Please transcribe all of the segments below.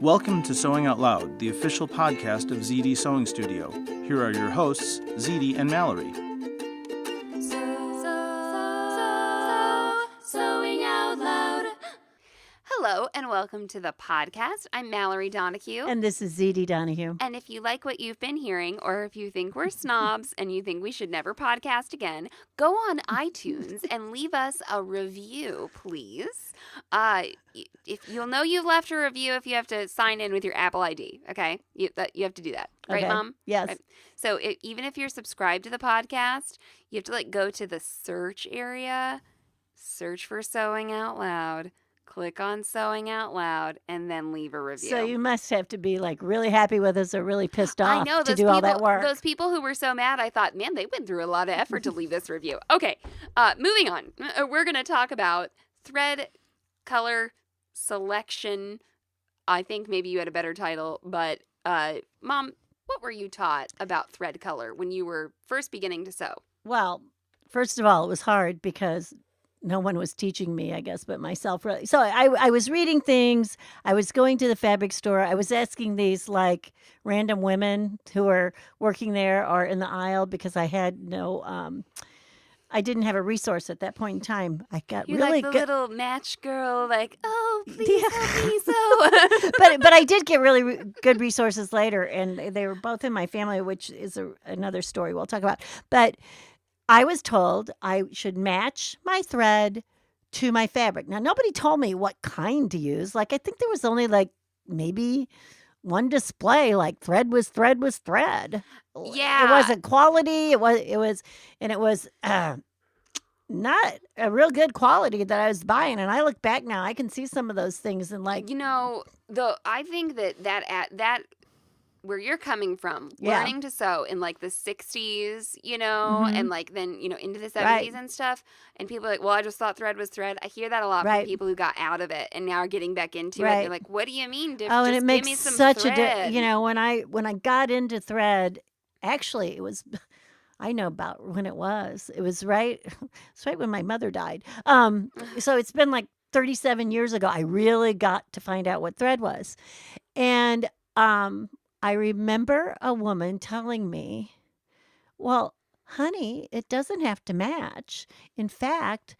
Welcome to Sewing Out Loud, the official podcast of Zede Sewing Studio. Here are your hosts, Zede and Mallory. Sewing Out Loud. Hello and welcome to the podcast. I'm Mallory Donahue. And this is Zede Donahue. And if you like what you've been hearing, or if you think we're snobs and you think we should never podcast again, go on iTunes and leave us a review, please. If you'll know you've left a review if you have to sign in with your Apple ID, okay? You have to do that. Right, Okay. Mom? Yes. Right. So even if you're subscribed to the podcast, you have to go to the search area, search for Sewing Out Loud, click on Sewing Out Loud, and then leave a review. So you must have to be really happy with us or really pissed off I know, to do all that work. Those people who were so mad, I thought, man, they went through a lot of effort to leave this review. Okay, moving on. We're going to talk about thread color selection. I think maybe you had a better title, but Mom, what were you taught about thread color when you were first beginning to sew? Well, first of all, it was hard because no one was teaching me, I guess, but myself. So I was reading things. I was going to the fabric store. I was asking these random women who are working there or in the aisle because I had no, I didn't have a resource at that point in time. I got You're really like the good. little match girl, oh, please help me sew. but I did get really good resources later, and they were both in my family, which is another story we'll talk about. But I was told I should match my thread to my fabric. Now, nobody told me what kind to use. I think there was only maybe one display, thread was thread. Yeah. It wasn't quality. It was not a real good quality that I was buying. And I look back now, I can see some of those things and I think that where you're coming from, Yeah. learning to sew in the 60s, Mhm. and then, into the 70s Right. and stuff. And people are like, well, I just thought thread was thread. I hear that a lot Right. from people who got out of it and now are getting back into it. Right. They're like, what do you mean? Oh, and just it makes give me some such thread. when I got into thread, actually it was I know about when it was. It was right it's right when my mother died. So it's been 37 years ago I really got to find out what thread was. And I remember a woman telling me, "Well, honey, it doesn't have to match. In fact,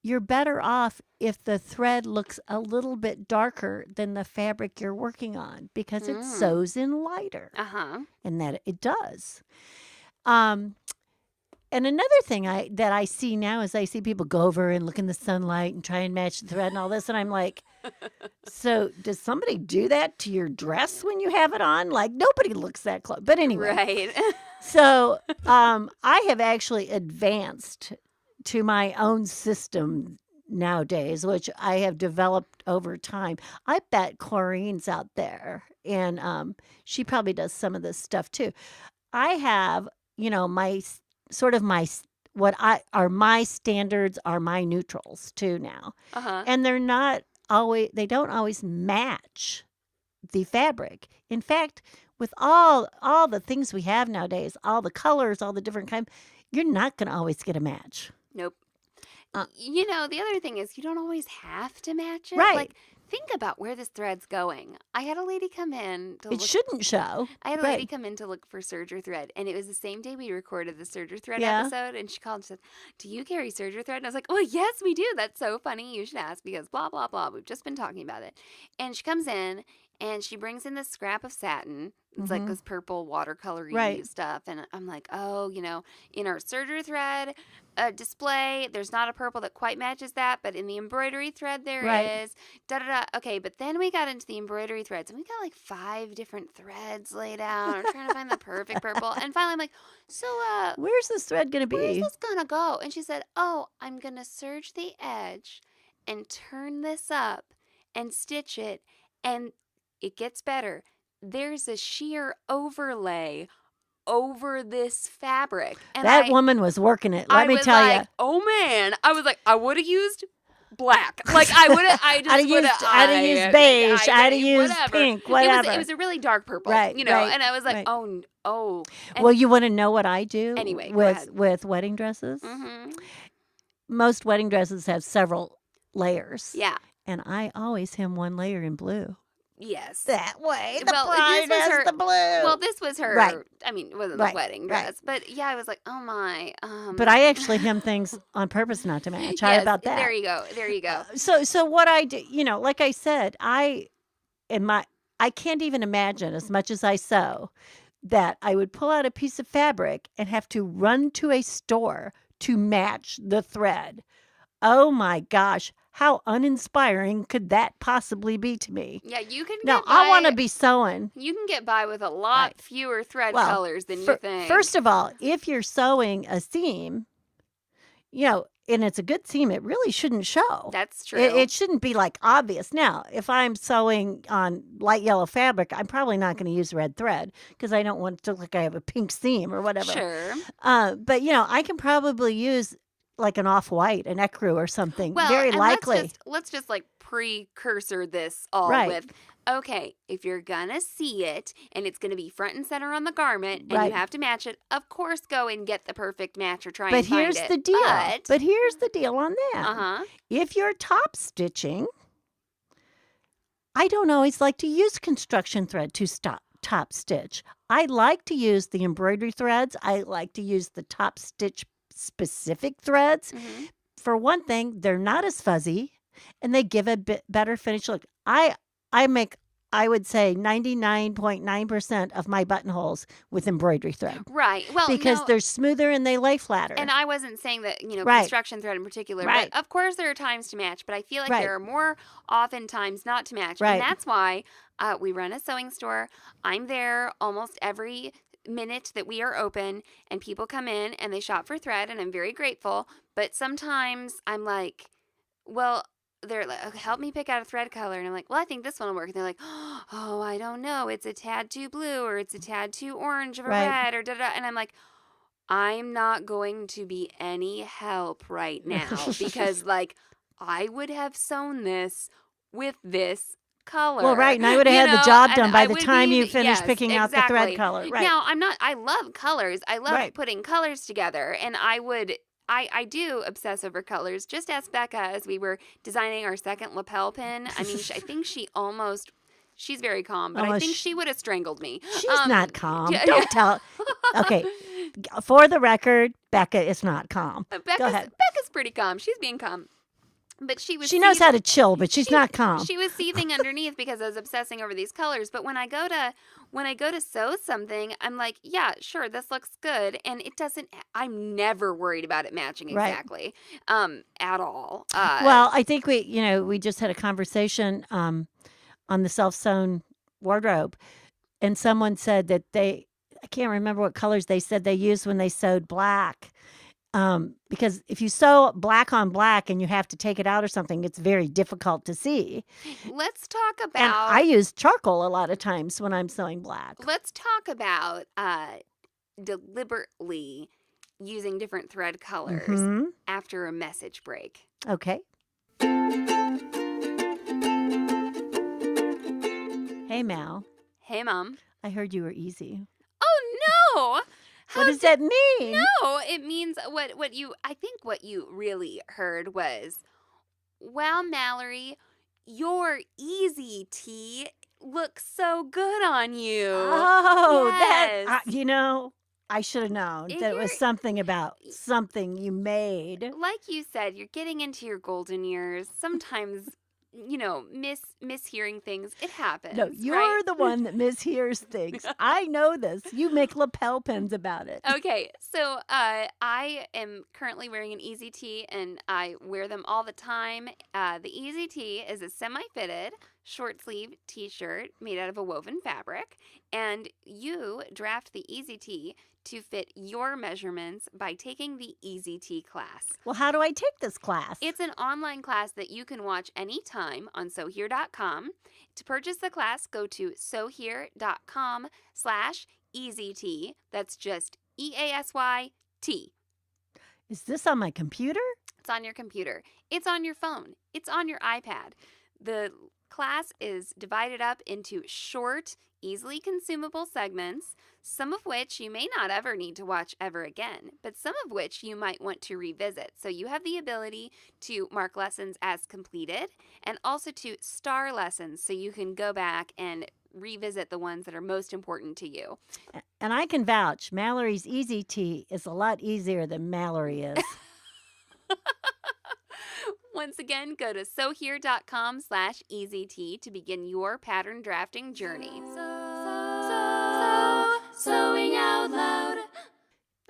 you're better off if the thread looks a little bit darker than the fabric you're working on because it sews in lighter." Uh-huh. And that it does. And another thing that I see now is I see people go over and look in the sunlight and try and match the thread and all this. And I'm like, so does somebody do that to your dress when you have it on? Nobody looks that close. But anyway. Right. So I have actually advanced to my own system nowadays, which I have developed over time. I bet Chlorine's out there, and she probably does some of this stuff too. I have, my my standards are my neutrals too now, and they don't always match the fabric. In fact, with all the things we have nowadays, all the colors, all the different kinds, you're not going to always get a match. Nope. The other thing is you don't always have to match it. Right. Think about where this thread's going. I had a lady come in to It shouldn't show. I had a Right. lady come in to look for serger thread, and it was the same day we recorded the serger thread Yeah. episode, and she called and said, do you carry serger thread? And I was like, well, yes, we do. That's so funny. You should ask because blah, blah, blah. We've just been talking about it. And she comes in, and she brings in this scrap of satin. It's like this purple watercolor-y Right. stuff. And I'm like, oh, in our serger thread display, there's not a purple that quite matches that, but in the embroidery thread there Right. is. Da-da-da. Okay, but then we got into the embroidery threads, and we got 5 different threads laid out. I'm trying to find the perfect purple. And finally, I'm like, so Where's this thread going to where's be? this going to go? And she said, oh, I'm going to serge the edge and turn this up and stitch it, and it gets better. There's a sheer overlay over this fabric. And That woman was working it. Let me tell you. Oh man. I was like, I would have used black. I would have, I'd have used beige. I'd have used pink, whatever. It was a really dark purple, Right, right, and I was like, right. oh. And Well, you want to know what I do Anyway, go with ahead. with wedding dresses? Mhm. Most wedding dresses have several layers. Yeah. And I always hem one layer in blue. Yes. that way. The Well, bride this was has her- the blue. Well, this was her. Right. I mean, it wasn't Right, the wedding right. dress, but yeah, I was like, oh my. But I actually hem things on purpose not to match. How Yes, about that? There you go. There you go. So what I do, like I said, I can't even imagine, as much as I sew, that I would pull out a piece of fabric and have to run to a store to match the thread. Oh my gosh, how uninspiring could that possibly be to me? Yeah, you can Now, get by. I want to be sewing. You can get by with a lot Right. fewer thread Well, colors than you think. First of all, if you're sewing a seam, and it's a good seam, it really shouldn't show. That's true. It shouldn't be like obvious. Now, if I'm sewing on light yellow fabric, I'm probably not going to use red thread because I don't want it to look like I have a pink seam or whatever. Sure. But I can probably use like an off-white, an ecru or something. Well, very and likely. let's just like precursor this all Right. with, okay, if you're gonna see it and it's gonna be front and center on the garment and Right. you have to match it, of course go and get the perfect match or try But and find here's it. the deal. But here's the deal on that. uh-huh. If you're top stitching, I don't always like to use construction thread to top stitch. I like to use the embroidery threads. I like to use the top stitch specific threads. Mhm. For one thing, they're not as fuzzy and they give a bit better finish look. I make, I would say, 99.9% of my buttonholes with embroidery thread Right. Well, because no, they're smoother and they lay flatter. and I wasn't saying that, Right. construction thread in particular, Right. but of course there are times to match, but I feel like Right. there are more often times not to match. Right. And that's why we run a sewing store. I'm there almost every minute that we are open, and people come in and they shop for thread, and I'm very grateful. But sometimes I'm like, well, they're like, "Okay, help me pick out a thread color." And I'm like, well, I think this one will work. And they're like, oh, I don't know. It's a tad too blue, or it's a tad too orange of a Right. red, or da-da. And I'm like, I'm not going to be any help right now because, like, I would have sewn this with this color. Well, right, and I would have had the job done by the time you finished yes, picking out the exactly. thread color. Right. Now, I love colors. I love Right. putting colors together, and I do obsess over colors. Just ask Becca as we were designing our second lapel pin. I mean, I think she's very calm, but I think she would have strangled me. She's not calm. yeah. Don't tell. Okay, for the record, Becca is not calm. Go ahead. Becca's pretty calm. She's being calm. But she knows how to chill, but she's not calm. She was seething underneath because I was obsessing over these colors. But when I go to sew something, I'm like, yeah, sure, this looks good, and it doesn't. I'm never worried about it matching exactly, at all. Well, I think we just had a conversation on the self-sewn wardrobe, and someone said that I can't remember what colors they said they used when they sewed black. Because if you sew black on black and you have to take it out or something, it's very difficult to see. Let's talk about. And I use charcoal a lot of times when I'm sewing black. Let's talk about deliberately using different thread colors Mhm. after a message break. Okay. Hey, Mal. Hey, Mom. I heard you were easy. Oh no! What does that mean? No, it means I think what you really heard was, wow, Mallory, your easy tee looks so good on you. Oh, Yes. I should have known that it was You're- something about something you made. Like you said, you're getting into your golden years. Sometimes, mishearing things. It happens. No, you're right? the one that mishears things. I know this. You make lapel pins about it. Okay, so I am currently wearing an Easy Tee, and I wear them all the time. The Easy Tee is a semi-fitted short sleeve t-shirt made out of a woven fabric, and you draft the Easy Tee to fit your measurements by taking the Easy Tee class. Well, how do I take this class? It's an online class that you can watch anytime on sewhere.com. To purchase the class, go to sewhere.com/EasyT. That's just EASYT. Is this on my computer? It's on your computer. It's on your phone. It's on your iPad. The class is divided up into short, easily consumable segments, some of which you may not ever need to watch ever again, but some of which you might want to revisit. So you have the ability to mark lessons as completed and also to star lessons so you can go back and revisit the ones that are most important to you. And I can vouch, Mallory's Easy Tea is a lot easier than Mallory is. Once again, go to sewhere.com/easytea to begin your pattern drafting journey. Sewing out loud.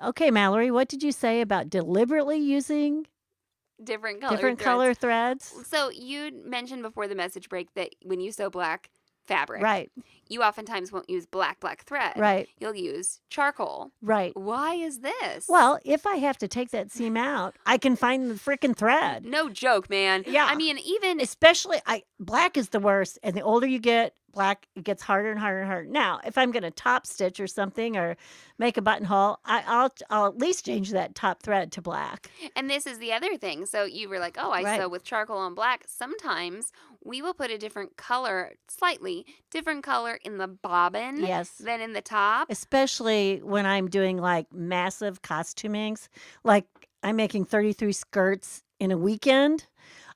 Okay, Mallory, what did you say about deliberately using Different color threads? So you mentioned before the message break that when you sew black fabric, Right. you oftentimes won't use black thread. Right. You'll use charcoal. Right. Why is this? Well, if I have to take that seam out, I can find the freaking thread. No joke, man. Yeah. I mean, even Especially, black is the worst, and the older you get, black, it gets harder and harder and harder. Now, if I'm going to top stitch or something or make a buttonhole, I'll at least change that top thread to black. And this is the other thing. So you were like, oh, I Right. sew with charcoal on black. Sometimes we will put a different color, slightly different color in the bobbin Yes. than in the top. Especially when I'm doing like massive costumings, like I'm making 33 skirts in a weekend.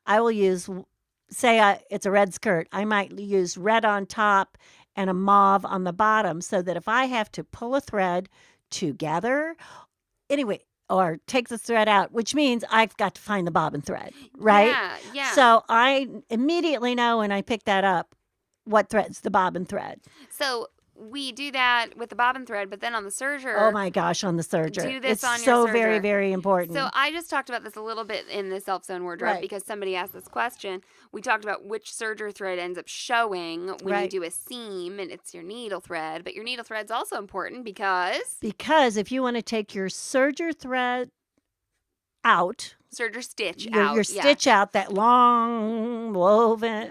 I will use, say it's a red skirt, I might use red on top and a mauve on the bottom so that if I have to pull a thread together, anyway, or take the thread out, which means I've got to find the bobbin thread, right? Yeah. So I immediately know when I pick that up what thread's the bobbin thread. So we do that with the bobbin thread, but then on the serger. Oh my gosh, on the serger. Do this it's on your so serger. very, very important. So I just talked about this a little bit in the self-sewn wardrobe Right. because somebody asked this question. We talked about which serger thread ends up showing when Right. you do a seam, and it's your needle thread. But your needle thread's also important because if you want to take your serger thread out, serger stitch your out. stitch out, that long woven,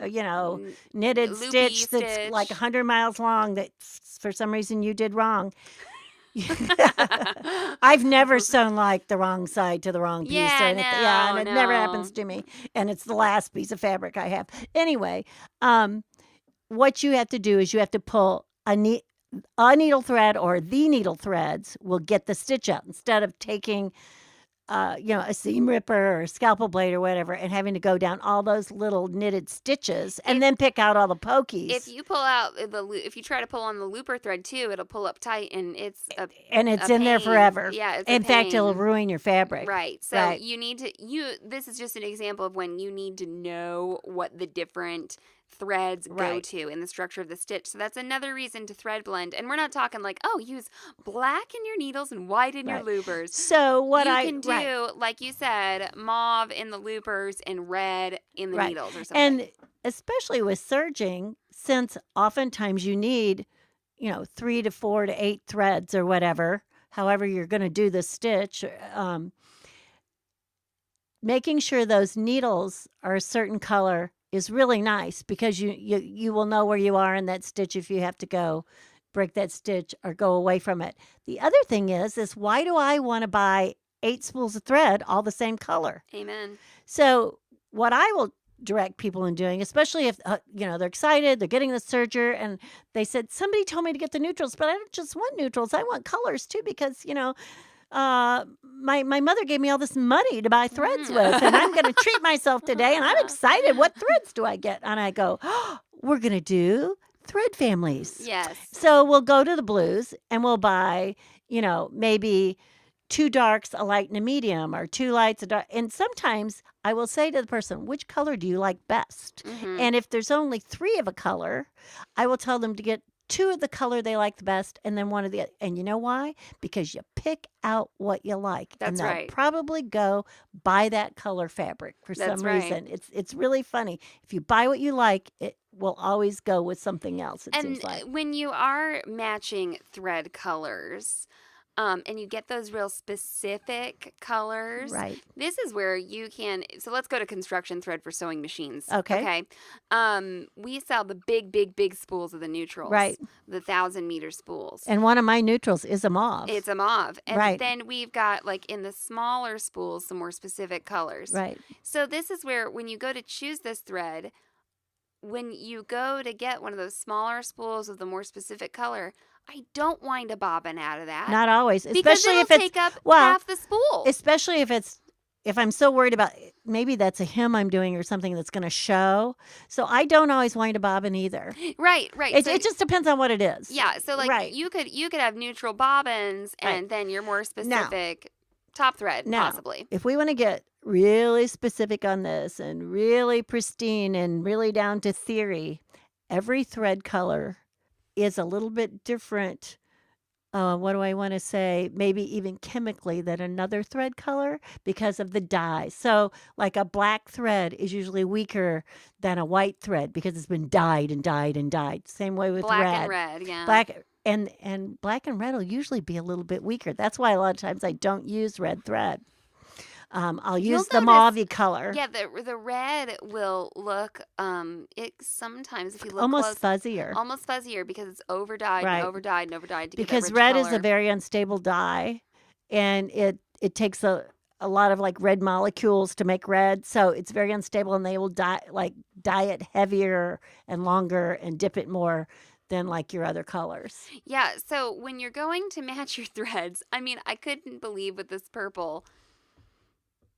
knitted Loopy stitch that's stitch. like 100 miles long that for some reason you did wrong. I've never sewn like the wrong side to the wrong piece. Yeah, and and it never no. happens to me. And it's the last piece of fabric I have. Anyway, what you have to do is you have to pull a needle thread, or the needle threads will get the stitch out instead of taking a seam ripper or a scalpel blade or whatever and having to go down all those little knitted stitches and then pick out all the pokies. If you pull out if you try to pull on the looper thread too, it'll pull up tight and it's a in there pain. forever. Yeah, it's a in fact, it'll pain. ruin your fabric. Right. So Right. you need to this is just an example of when you need to know what the different threads go Right. to in the structure of the stitch. So that's another reason to thread blend. And we're not talking like, oh, use black in your needles and white in your Right. loopers. So what you I can do, right. like you said, mauve in the loopers and red in the Right. needles or something. And especially with serging, since oftentimes you need, 3 to 4 to 8 threads or whatever, however you're going to do the stitch, making sure those needles are a certain color is really nice because you will know where you are in that stitch if you have to go break that stitch or go away from it. The other thing is why do I want to buy 8 spools of thread all the same color? Amen. So what I will direct people in doing, especially if they're excited, they're getting the serger, and they said somebody told me to get the neutrals, but I don't just want neutrals, I want colors too because my mother gave me all this money to buy threads with, and I'm going to treat myself today, and I'm excited. What threads do I get? And I go, we're going to do thread families. Yes. So we'll go to the blues and we'll buy, maybe 2 darks, a light and a medium, or 2 lights, a dark. And sometimes I will say to the person, which color do you like best? Mhm. And if there's only 3 of a color, I will tell them to get 2 of the color they like the best and then 1 of the other. And you know why? Because you pick out what you like. That's and they'll right. probably go buy that color fabric for That's some right. reason. It's really funny. If you buy what you like, it will always go with something else, it And seems like. when you are matching thread colors, and you get those real specific colors, Right. this is where you can. So let's go to construction thread for sewing machines. Okay. We sell the big spools of the neutrals, Right. The 1,000-meter spools. And one of my neutrals is a mauve. It's a mauve, and Right. then we've got like in the smaller spools some more specific colors. Right. So this is where when you go to choose this thread, when you go to get one of those smaller spools of the more specific color, I don't wind a bobbin out of that. Not always, Because especially it'll if it's take up well, half the spool. especially if I'm so worried about maybe that's a hem I'm doing or something that's going to show. So I don't always wind a bobbin either. Right. It just depends on what it is. Yeah, so like Right. you could have neutral bobbins and then your more specific top thread possibly. If we want to get really specific on this and really pristine and really down to theory, every thread color is a little bit different. What do I want to say? Maybe even chemically than another thread color because of the dye. So, like a black thread is usually weaker than a white thread because it's been dyed and dyed and dyed. Same way with Black red. and red, yeah. Black and black and red will usually be a little bit weaker. That's why a lot of times I don't use red thread. I'll use the mauve color. Yeah, the red will look it sometimes if you look almost close, fuzzier because it's over dyed Right. and over dyed and over dyed to because get that rich red color. is a very unstable dye, and it takes a lot of like red molecules to make red, so it's very unstable, and they will dye it heavier and longer and dip it more than like your other colors. Yeah, so when you're going to match your threads, I mean, I couldn't believe with this purple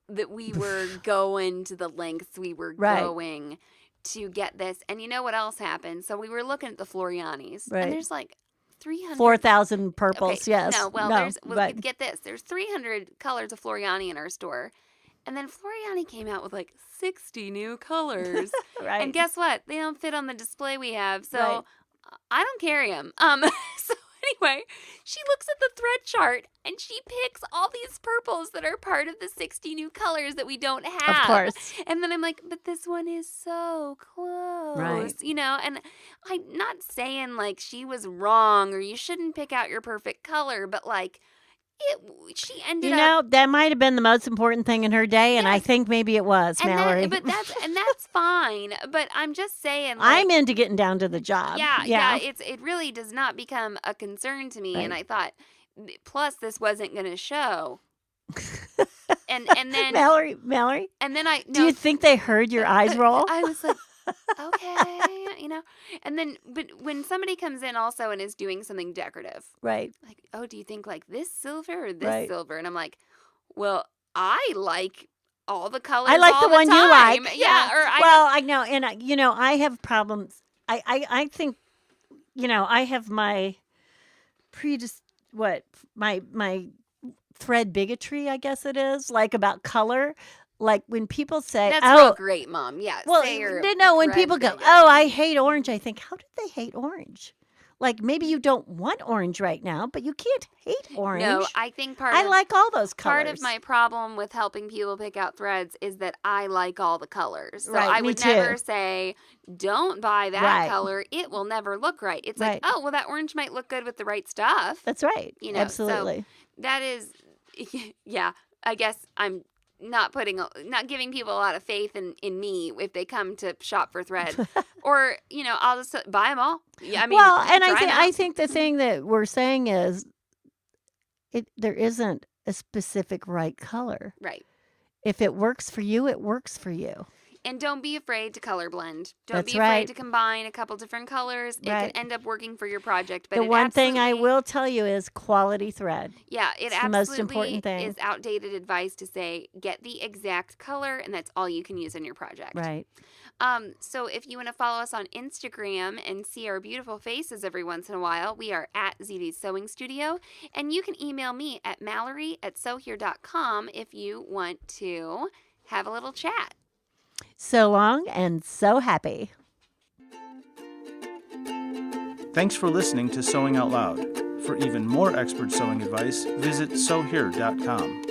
that we were going to the lengths we were going to get this. And you know what else happened? So we were looking at the Floriani's. Right. And there's like 300. 4,000 purples, Okay, yes. Get this. There's 300 colors of Floriani in our store. And then Floriani came out with like 60 new colors. Right. And guess what? They don't fit on the display we have. So Right. I don't carry them. So anyway, she looks at the thread chart and she picks all these purples that are part of the 60 new colors that we don't have. Of course. And then I'm like, but this one is so close. Right. You know, and I'm not saying like she was wrong or you shouldn't pick out your perfect color, but like she ended up. That might have been the most important thing in her day, and I Yes. think maybe it was, Mallory. That's fine. But I'm just saying, like, I'm into getting down to the job. Yeah. It really does not become a concern to me. Right. And I thought, plus this wasn't going to show. and then Mallory. and then Do you think they heard your eyes roll? I was like, okay, And then, but when somebody comes in also and is doing something decorative, Right. like, oh, do you think like this silver or this Right. silver? And I'm like, well, I like all the colors. I like all the one time. you like. Yeah. Or I know, and I have problems. I think, I have my my thread bigotry, I guess it is, like about color. Like when people say, that's real great, Mom. Yeah. well, say you're when thread people go, bigot. oh, I hate orange, I think, how did they hate orange? Like maybe you don't want orange right now, but you can't hate orange. No, I think I like all those colors. part of my problem with helping people pick out threads is that I like all the colors. So Right, I me would too. never say, don't buy that Right. color. It will never look right. It's Right. like, oh, well, that orange might look good with the right stuff. That's right. You know, so Absolutely. That is, yeah, I guess I'm not giving people a lot of faith in me if they come to shop for thread. Or, I'll just buy them all. Yeah, I mean, well, and try 'em I out. think the thing that we're saying is there isn't a specific right color. Right. If it works for you, it works for you. And don't be afraid to color blend. Don't That's be afraid right. to combine a couple different colors. It Right. can end up working for your project. But The it one thing I absolutely- will tell you is quality thread. Yeah, it It's the absolutely most important thing. is outdated advice to say get the exact color and that's all you can use in your project. Right. So if you want to follow us on Instagram and see our beautiful faces every once in a while, we are at Zede's Sewing Studio. And you can email me at mallory@sewhere.com if you want to have a little chat. So long and so happy. Thanks for listening to Sewing Out Loud. For even more expert sewing advice, visit sewhere.com.